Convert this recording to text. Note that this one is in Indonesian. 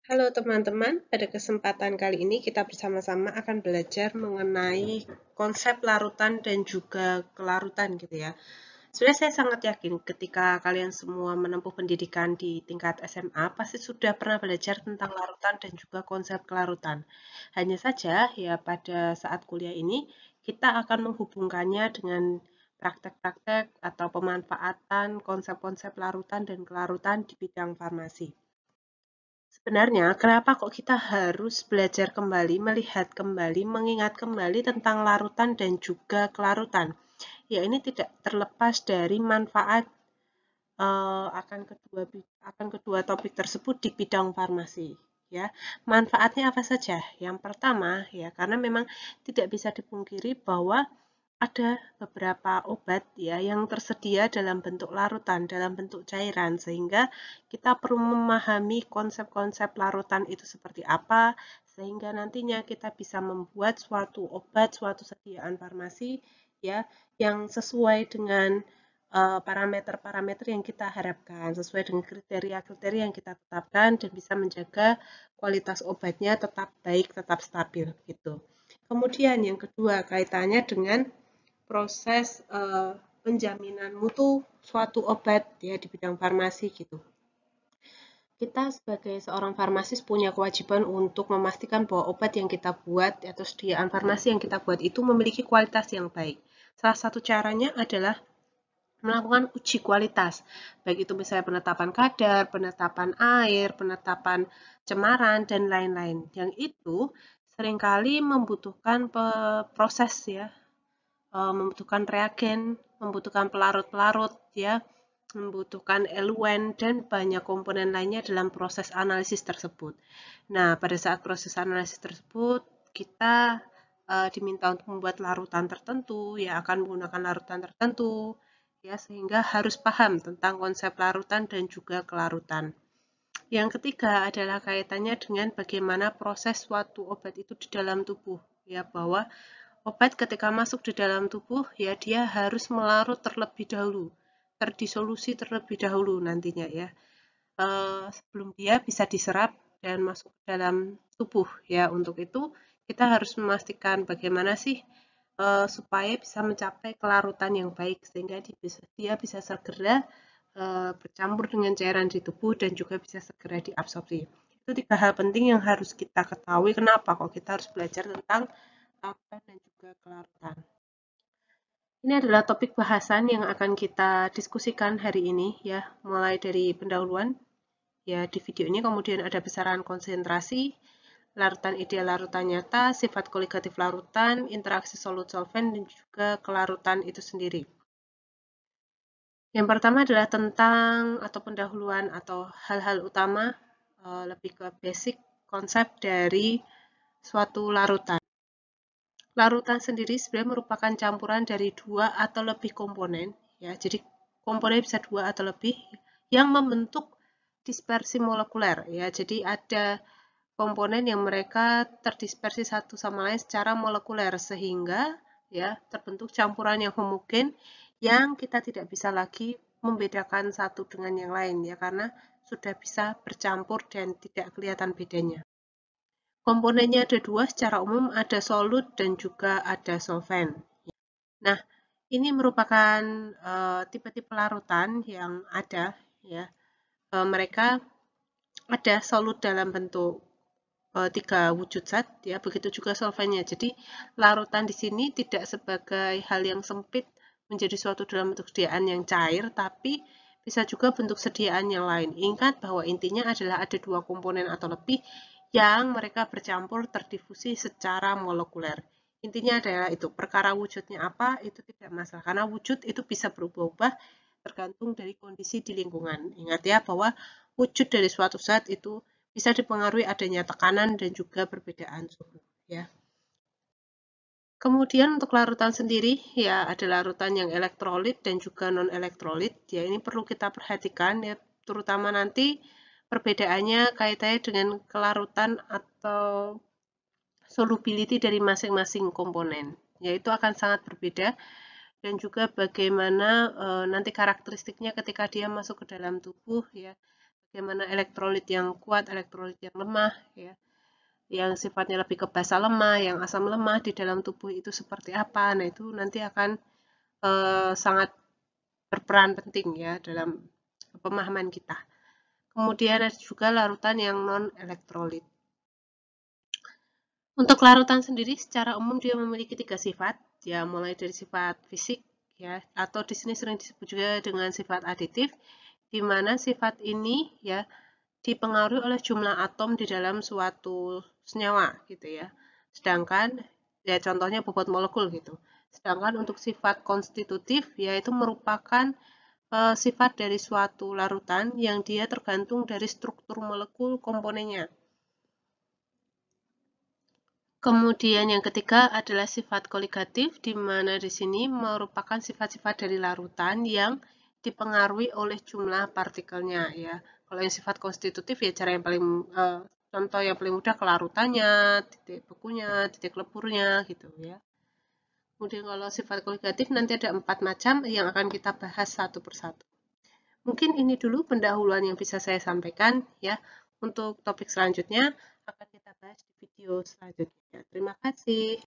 Halo teman-teman, pada kesempatan kali ini kita bersama-sama akan belajar mengenai konsep larutan dan juga kelarutan gitu ya. Sebenarnya saya sangat yakin ketika kalian semua menempuh pendidikan di tingkat SMA pasti sudah pernah belajar tentang larutan dan juga konsep kelarutan. Hanya saja ya pada saat kuliah ini kita akan menghubungkannya dengan praktek-praktek atau pemanfaatan konsep-konsep larutan dan kelarutan di bidang farmasi. Sebenarnya, kenapa kok kita harus belajar kembali, melihat kembali, mengingat kembali tentang larutan dan juga kelarutan? Ya, ini tidak terlepas dari manfaat akan kedua topik tersebut di bidang farmasi. Ya, manfaatnya apa saja? Yang pertama, ya, karena memang tidak bisa dipungkiri bahwa ada beberapa obat ya yang tersedia dalam bentuk larutan, dalam bentuk cairan, sehingga kita perlu memahami konsep-konsep larutan itu seperti apa, sehingga nantinya kita bisa membuat suatu obat, suatu sediaan farmasi ya yang sesuai dengan parameter-parameter yang kita harapkan, sesuai dengan kriteria-kriteria yang kita tetapkan dan bisa menjaga kualitas obatnya tetap baik, tetap stabil gitu. Kemudian yang kedua kaitannya dengan proses penjaminan mutu suatu obat ya di bidang farmasi gitu. Kita sebagai seorang farmasis punya kewajiban untuk memastikan bahwa obat yang kita buat atau sediaan farmasi yang kita buat itu memiliki kualitas yang baik. Salah satu caranya adalah melakukan uji kualitas, baik itu misalnya penetapan kadar, penetapan air, penetapan cemaran, dan lain-lain. Yang itu seringkali membutuhkan proses ya, membutuhkan reagen, membutuhkan pelarut-pelarut ya, membutuhkan eluen dan banyak komponen lainnya dalam proses analisis tersebut. Nah, pada saat proses analisis tersebut kita diminta untuk membuat larutan tertentu, ya akan menggunakan larutan tertentu, ya sehingga harus paham tentang konsep larutan dan juga kelarutan. Yang ketiga adalah kaitannya dengan bagaimana proses suatu obat itu di dalam tubuh, ya bahwa obat ketika masuk di dalam tubuh ya dia harus melarut terlebih dahulu, terdisolusi terlebih dahulu nantinya ya. Sebelum dia bisa diserap dan masuk ke dalam tubuh ya. Untuk itu kita harus memastikan bagaimana sih supaya bisa mencapai kelarutan yang baik sehingga dia bisa segera bercampur dengan cairan di tubuh dan juga bisa segera diabsorpsi. Itu tiga hal penting yang harus kita ketahui kenapa kok kita harus belajar tentang larutan dan juga kelarutan. Ini adalah topik bahasan yang akan kita diskusikan hari ini ya, mulai dari pendahuluan ya di video ini, kemudian ada besaran konsentrasi, larutan ideal, larutan nyata, sifat koligatif larutan, interaksi solut solvent, dan juga kelarutan itu sendiri. Yang pertama adalah tentang atau pendahuluan atau hal-hal utama, lebih ke basic konsep dari suatu larutan. Larutan sendiri sebenarnya merupakan campuran dari dua atau lebih komponen, ya. Jadi komponen bisa dua atau lebih yang membentuk dispersi molekuler, ya. Jadi ada komponen yang mereka terdispersi satu sama lain secara molekuler sehingga ya terbentuk campuran yang homogen yang kita tidak bisa lagi membedakan satu dengan yang lain ya karena sudah bisa bercampur dan tidak kelihatan bedanya. Komponennya ada dua, secara umum ada solut dan juga ada solvent. Nah, ini merupakan tipe-tipe larutan yang ada ya. Mereka ada solut dalam bentuk tiga wujud zat ya, begitu juga solvennya. Jadi larutan di sini tidak sebagai hal yang sempit menjadi suatu dalam bentuk sediaan yang cair, tapi bisa juga bentuk sediaan yang lain. Ingat bahwa intinya adalah ada dua komponen atau lebih yang mereka bercampur terdifusi secara molekuler. Intinya adalah itu, perkara wujudnya apa itu tidak masalah, karena wujud itu bisa berubah-ubah tergantung dari kondisi di lingkungan. Ingat ya bahwa wujud dari suatu zat itu bisa dipengaruhi adanya tekanan dan juga perbedaan suhu ya. Kemudian untuk larutan sendiri ya ada larutan yang elektrolit dan juga non elektrolit ya, ini perlu kita perhatikan ya, terutama nanti perbedaannya kaitannya dengan kelarutan atau solubility dari masing-masing komponen, yaitu akan sangat berbeda dan juga bagaimana nanti karakteristiknya ketika dia masuk ke dalam tubuh ya, bagaimana elektrolit yang kuat, elektrolit yang lemah, ya, yang sifatnya lebih ke basa lemah, yang asam lemah di dalam tubuh itu seperti apa. Nah, itu nanti akan sangat berperan penting ya dalam pemahaman kita. Kemudian ada juga larutan yang non-elektrolit. Untuk larutan sendiri secara umum dia memiliki 3 sifat, ya mulai dari sifat fisik, ya, atau di sini sering disebut juga dengan sifat aditif, di mana sifat ini ya dipengaruhi oleh jumlah atom di dalam suatu senyawa gitu ya. Sedangkan ya contohnya bobot molekul gitu. Sedangkan untuk sifat konstitutif yaitu merupakan sifat dari suatu larutan yang dia tergantung dari struktur molekul komponennya. Kemudian yang ketiga adalah sifat koligatif, di mana di sini merupakan sifat-sifat dari larutan yang dipengaruhi oleh jumlah partikelnya ya. Kalau yang sifat konstitutif ya cara yang paling contoh yang paling mudah kelarutannya, titik bekunya, titik leburnya gitu ya. Kemudian kalau sifat koligatif nanti ada 4 macam yang akan kita bahas satu persatu. Mungkin ini dulu pendahuluan yang bisa saya sampaikan ya. Untuk topik selanjutnya akan kita bahas di video selanjutnya. Terima kasih.